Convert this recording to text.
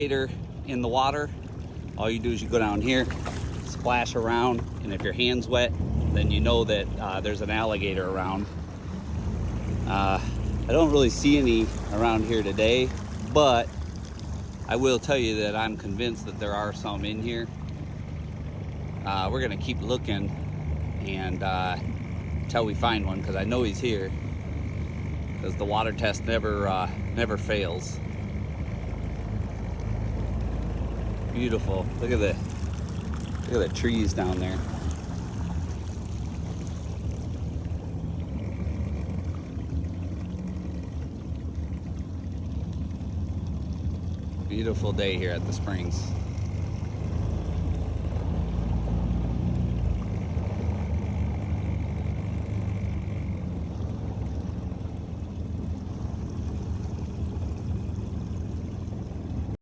In the water, all you do is you go down here, splash around, and if your hand's wet, then you know that there's an alligator around. I don't really see any around here today, but I will tell you that I'm convinced that there are some in here. We're gonna keep looking and until we find one, because I know he's here, because the water test never fails. Beautiful. Look at the trees down there. Beautiful day here at the springs.